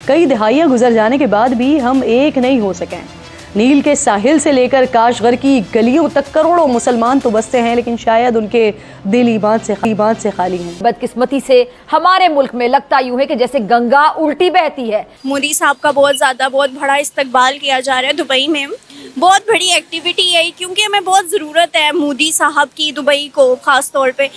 कई दहाइयां गुजर जाने के बाद भी हम एक नहीं हो सके। नील के साहिल से लेकर काशगर की गलियों तक करोड़ों मुसलमान तो बसते हैं, लेकिन शायद उनके दिल ईमान से खाली हैं। बदकिस्मती से हमारे मुल्क में लगता यूं है कि जैसे गंगा उल्टी बहती है। मोदी साहब का बहुत बड़ा इस्तकबाल किया जा रहा है दुबई में। बहुत बड़ी एक्टिविटी है क्योंकि हमें बहुत ज़रूरत है मोदी साहब की दुबई को ख़ास तौर पे।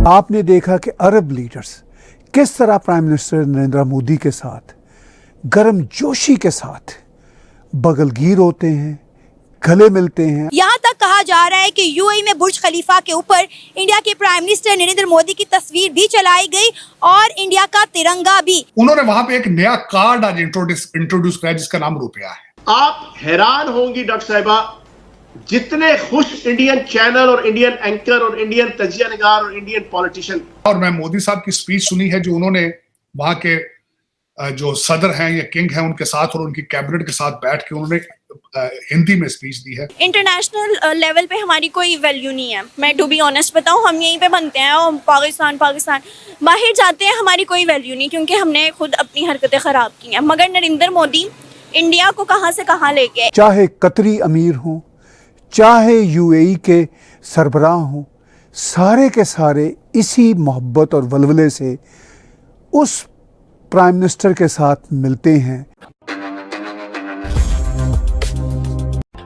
आपने देखा कि अरब लीडर्स किस तरह प्राइम मिनिस्टर नरेंद्र मोदी के साथ गर्मजोशी के साथ बगलगीर होते हैं, गले मिलते हैं। यहाँ तक कहा जा रहा है कि यूएई में बुर्ज खलीफा के ऊपर इंडिया के प्राइम मिनिस्टर नरेंद्र मोदी की तस्वीर भी चलाई गई और इंडिया का तिरंगा भी। उन्होंने वहां पे एक नया कार्ड आज इंट्रोड्यूस किया जिसका नाम रुपया है। आप हैरान होंगी डॉक्टर साहिबा, जितने खुश इंडियन चैनल और इंडियन एंकर और इंडियन तजिया निगार और इंडियन पॉलिटिशियन। और मैं मोदी साहब की स्पीच सुनी है जो उन्होंने वहां के जो सदर हैं या किंग हैं उनके साथ और उनकी कैबिनेट के साथ बैठ के उन्होंने हिंदी में स्पीच दी है। इंटरनेशनल लेवल पे हमारी कोई वैल्यू नहीं है। मैं टू बी ऑनेस्ट बताऊं, हम यहीं पे बनते हैं और पाकिस्तान बाहर जाते हैं, हमारी कोई वैल्यू नहीं क्योंकि हमने खुद अपनी हरकतें खराब की हैं। मगर नरेंद्र मोदी इंडिया को कहां से कहां लेके, चाहे कतरी अमीर हों, चाहे यूएई के सरबराह हों, सारे के सारे इसी मोहब्बत और वलवले से उस प्राइम मिनिस्टर के साथ मिलते हैं।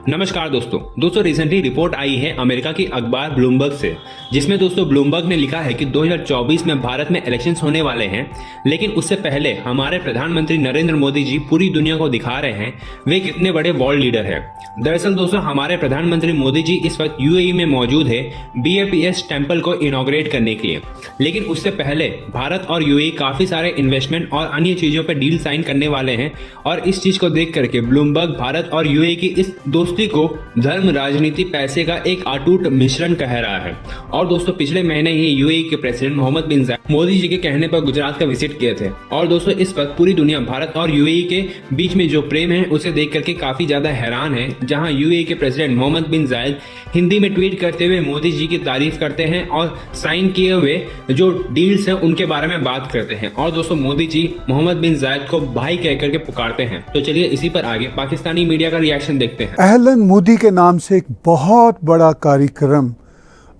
नमस्कार दोस्तों रिसेंटली रिपोर्ट आई है अमेरिका की अखबार ब्लूमबर्ग से, जिसमें दोस्तों ब्लूमबर्ग ने लिखा है कि 2024 में भारत में इलेक्शंस होने वाले हैं, लेकिन उससे पहले हमारे प्रधानमंत्री नरेंद्र मोदी जी पूरी दुनिया को दिखा रहे हैं वे कितने बड़े वर्ल्ड लीडर हैं। दरअसल दोस्तों हमारे प्रधानमंत्री मोदी जी इस वक्त यूएई में मौजूद है BAPS टेम्पल को इनॉग्रेट करने के लिए, लेकिन उससे पहले भारत और यूएई काफी सारे इन्वेस्टमेंट और अन्य चीजों पर डील साइन करने वाले हैं। और इस चीज को देख करके ब्लूमबर्ग भारत और यूएई की इस दोस्ती को धर्म, राजनीति, पैसे का एक अटूट मिश्रण कह रहा है। और दोस्तों पिछले महीने ही यूएई के प्रेसिडेंट मोहम्मद बिन जायद मोदी जी के कहने पर गुजरात का विजिट किए थे। और दोस्तों इस वक्त पूरी दुनिया भारत और यूएई के बीच में जो प्रेम है उसे देख करके काफी ज्यादा हैरान है, जहां यूएई के प्रेसिडेंट मोहम्मद बिन जायद हिंदी में ट्वीट करते हुए मोदी जी की तारीफ करते हैं और साइन किए हुए जो डील्स हैं उनके बारे में बात करते हैं। और दोस्तों मोदी जी मोहम्मद बिन जायद को भाई कह करके पुकारते हैं। तो चलिए इसी पर आगे पाकिस्तानी मीडिया का रिएक्शन देखते हैं। अहलन मोदी के नाम से एक बहुत बड़ा कार्यक्रम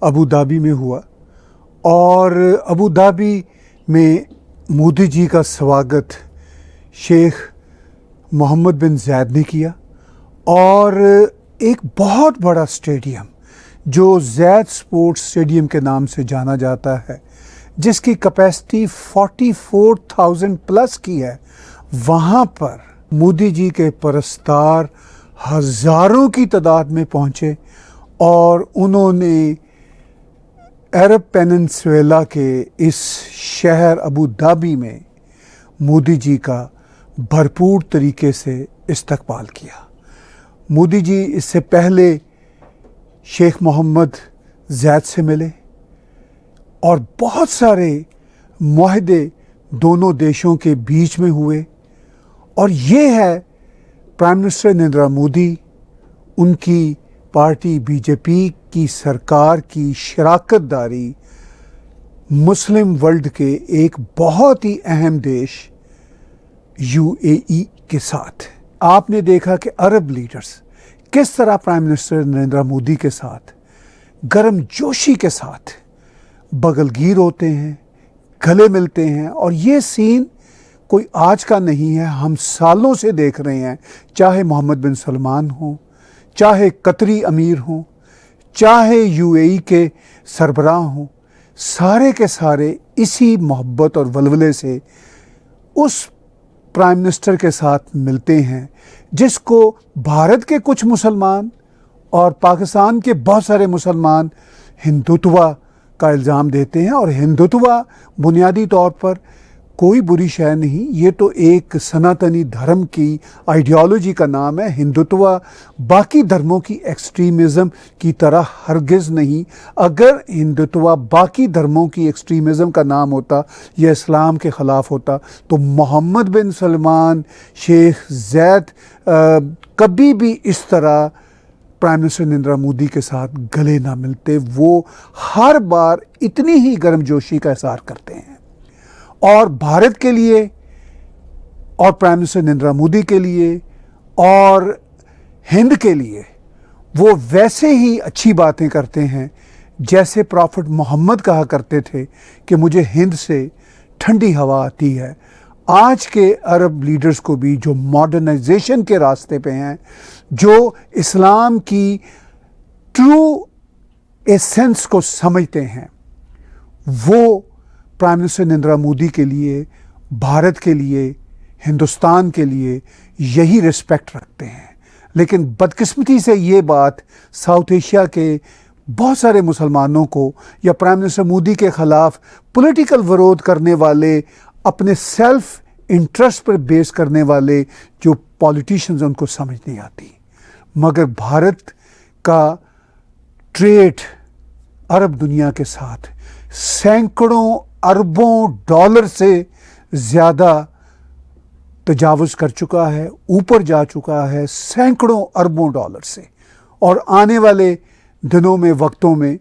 अबू धाबी में हुआ और अबू धाबी में मोदी जी का स्वागत शेख मोहम्मद बिन जायद ने किया और एक बहुत बड़ा स्टेडियम जो जैद स्पोर्ट्स स्टेडियम के नाम से जाना जाता है, जिसकी कैपेसिटी 44,000 प्लस की है, वहाँ पर मोदी जी के परस्तार हजारों की तादाद में पहुँचे और उन्होंने अरब पेनिनसुला के इस शहर अबू धाबी में मोदी जी का भरपूर तरीके से इस्तकबाल किया। मोदी जी इससे पहले शेख मोहम्मद जायद से मिले और बहुत सारे मुआहदे दोनों देशों के बीच में हुए। और ये है प्राइम मिनिस्टर नरेंद्र मोदी, उनकी पार्टी बीजेपी की सरकार की शराकतदारी मुस्लिम वर्ल्ड के एक बहुत ही अहम देश यूएई के साथ। आपने देखा कि अरब लीडर्स किस तरह प्राइम मिनिस्टर नरेंद्र मोदी के साथ गर्मजोशी के साथ बगलगीर होते हैं, गले मिलते हैं। और ये सीन कोई आज का नहीं है, हम सालों से देख रहे हैं, चाहे मोहम्मद बिन सलमान हो, चाहे कतरी अमीर हों, चाहे यूएई के सरबराह हों, सारे के सारे इसी मोहब्बत और वलवले से उस प्राइम मिनिस्टर के साथ मिलते हैं, जिसको भारत के कुछ मुसलमान और पाकिस्तान के बहुत सारे मुसलमान हिंदुत्व का इल्ज़ाम देते हैं। और हिंदुत्व बुनियादी तौर पर कोई बुरी शय नहीं, ये तो एक सनातनी धर्म की आइडियोलॉजी का नाम है। हिंदुत्व बाकी धर्मों की एक्सट्रीमिज़म की तरह हरगिज़ नहीं। अगर हिंदुत्व बाकी धर्मों की एक्सट्रीमिज़म का नाम होता या इस्लाम के ख़िलाफ़ होता तो मोहम्मद बिन सलमान, शेख जैद कभी भी इस तरह प्राइम मिनिस्टर नरेंद्र मोदी के साथ गले ना मिलते। वो हर बार इतनी ही गर्मजोशी का इज़हार करते हैं और भारत के लिए और प्राइम मिनिस्टर नरेंद्र मोदी के लिए और हिंद के लिए वो वैसे ही अच्छी बातें करते हैं जैसे प्रॉफिट मोहम्मद कहा करते थे कि मुझे हिंद से ठंडी हवा आती है। आज के अरब लीडर्स को भी जो मॉडर्नाइजेशन के रास्ते पे हैं, जो इस्लाम की ट्रू एसेंस को समझते हैं, वो प्राइम मिनिस्टर नरेंद्र मोदी के लिए, भारत के लिए, हिंदुस्तान के लिए यही रिस्पेक्ट रखते हैं। लेकिन बदकिस्मती से ये बात साउथ एशिया के बहुत सारे मुसलमानों को या प्राइम मिनिस्टर मोदी के ख़िलाफ़ पॉलिटिकल विरोध करने वाले, अपने सेल्फ इंटरेस्ट पर बेस करने वाले जो पॉलिटिशियंस हैं उनको समझ नहीं आती। मगर भारत का ट्रेड अरब दुनिया के साथ सैकड़ों अरबों डॉलर से ज़्यादा तजावुज़ कर चुका है, ऊपर जा चुका है सैकड़ों अरबों डॉलर से। और आने वाले दिनों में, वक्तों में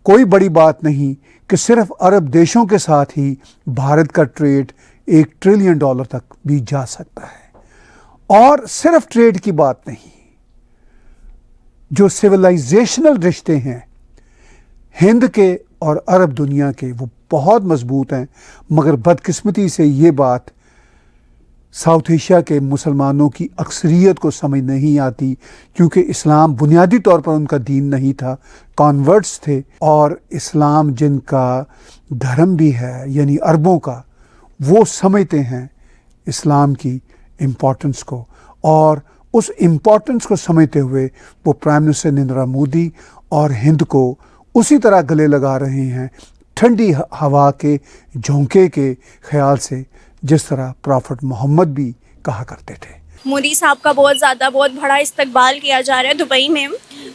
कोई बड़ी बात नहीं कि सिर्फ अरब देशों के साथ ही भारत का ट्रेड $1 ट्रिलियन तक भी जा सकता है। और सिर्फ ट्रेड की बात नहीं, जो सिविलाइजेशनल रिश्ते हैं हिंद के और अरब दुनिया के, वो बहुत मजबूत हैं। मगर बदकिस्मती से ये बात साउथ एशिया के मुसलमानों की अक्सरियत को समझ नहीं आती, क्योंकि इस्लाम बुनियादी तौर पर उनका दीन नहीं था, कॉन्वर्ट्स थे। और इस्लाम जिनका धर्म भी है, यानी अरबों का, वो समझते हैं इस्लाम की इम्पोर्टेंस को। और उस इम्पोर्टेंस को समझते हुए वो प्राइम मिनिस्टर नरेंद्र मोदी और हिंद को उसी तरह गले लगा रहे हैं, ठंडी हवा के झोंके के ख्याल से, जिस तरह प्रॉफिट मोहम्मद भी कहा करते थे। मोदी साहब का बहुत बड़ा इस्तकबाल किया जा रहा है दुबई में।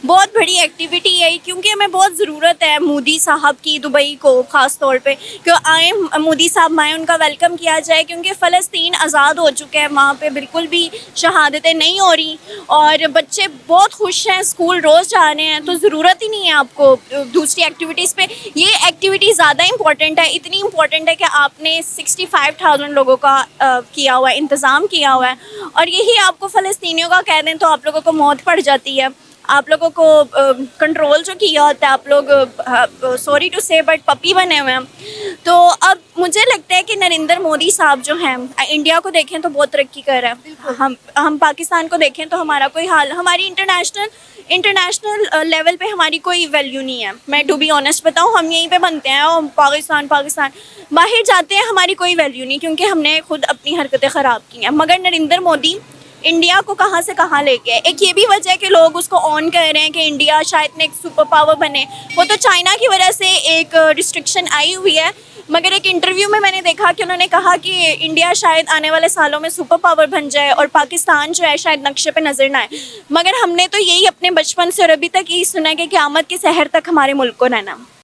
बहुत बड़ी एक्टिविटी है, क्योंकि हमें बहुत ज़रूरत है मोदी साहब की दुबई को, ख़ास तौर पे कि आए मोदी साहब आए, उनका वेलकम किया जाए। क्योंकि फ़लस्तीन आज़ाद हो चुका है, वहाँ पे बिल्कुल भी शहादतें नहीं हो रही और बच्चे बहुत खुश हैं, स्कूल रोज़ जा रहे हैं। तो ज़रूरत ही नहीं है आपको दूसरी एक्टिविटीज़ पे। ये एक्टिविटी ज़्यादा इंपॉर्टेंट है, इतनी इंपॉर्टेंट है कि आपने 65,000 लोगों का किया हुआ है, इंतज़ाम किया हुआ है। और यही आपको फ़लस्तीनियों का कह दें तो आप लोगों को मौत पड़ जाती है। आप लोगों को कंट्रोल जो किया होता है, आप लोग सॉरी टू से बट पपी बने हुए हैं। तो अब मुझे लगता है कि नरेंद्र मोदी साहब जो हैं, इंडिया को देखें तो बहुत तरक्की कर रहे हैं। हम पाकिस्तान को देखें तो हमारा कोई हाल, हमारी इंटरनेशनल लेवल पे हमारी कोई वैल्यू नहीं है। मैं टू बी ऑनेस्ट बताऊँ, हम यहीं पे बनते हैं और पाकिस्तान बाहर जाते हैं, हमारी कोई वैल्यू नहीं, क्योंकि हमने खुद अपनी हरकतें ख़राब की हैं। मगर नरेंद्र मोदी इंडिया को कहाँ से कहाँ लेके आए। एक ये भी वजह है कि लोग उसको ऑन कर रहे हैं कि इंडिया शायद एक सुपर पावर बने। वो तो चाइना की वजह से एक रिस्ट्रिक्शन आई हुई है, मगर एक इंटरव्यू में मैंने देखा कि उन्होंने कहा कि इंडिया शायद आने वाले सालों में सुपर पावर बन जाए और पाकिस्तान जो है शायद नक्शे पे नज़र ना आए। मगर हमने तो यही अपने बचपन से और अभी तक यही सुना है कि क़यामत की सहर तक हमारे मुल्क को रहना।